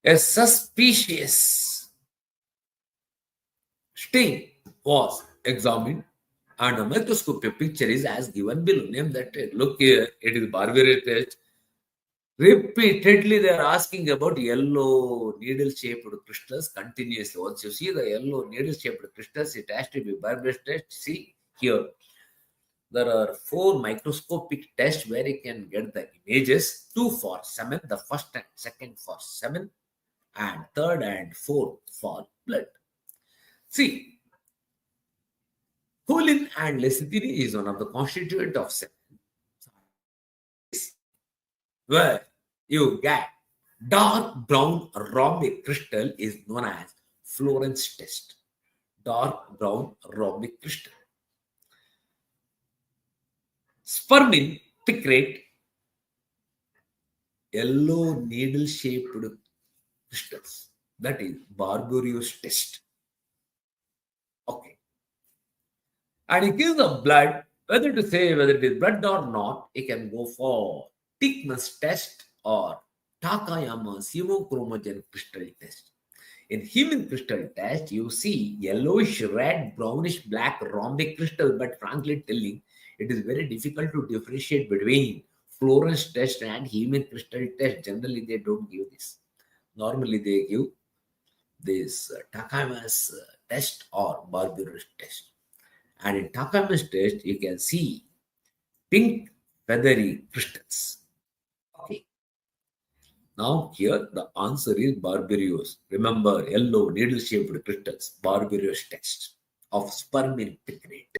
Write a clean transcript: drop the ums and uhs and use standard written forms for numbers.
A suspicious stain was examined and a microscopic picture is as given below. Name that. Look here, it is Barberio test. Repeatedly, they are asking about yellow needle-shaped crystals continuously. Once you see the yellow needle-shaped crystals, it has to be Barberio test. See here, there are 4 microscopic tests where you can get the images. 2 for semen, the first and second for semen, and third and fourth for blood. See, choline and lecithin is one of the constituent of semen, where you get dark brown rhombic crystal is known as Florence test. Dark brown rhombic crystal. Spermin picrate, yellow needle-shaped crystals. That is Barberio's test. Okay. And it gives the blood, whether to say whether it is blood or not, it can go for Teichmann's test or Takayama's hemochromogen crystal test. In human crystal test, you see yellowish red, brownish black rhombic crystal, but frankly telling, it is very difficult to differentiate between Florence test and human crystal test. Generally, they don't give this. Normally, they give this Takayama's test or Barberio's test. And in Takayama's test, you can see pink feathery crystals. Okay. Now here the answer is Barberio's. Remember, yellow needle-shaped crystals, Barberio's test of sperm in picrate.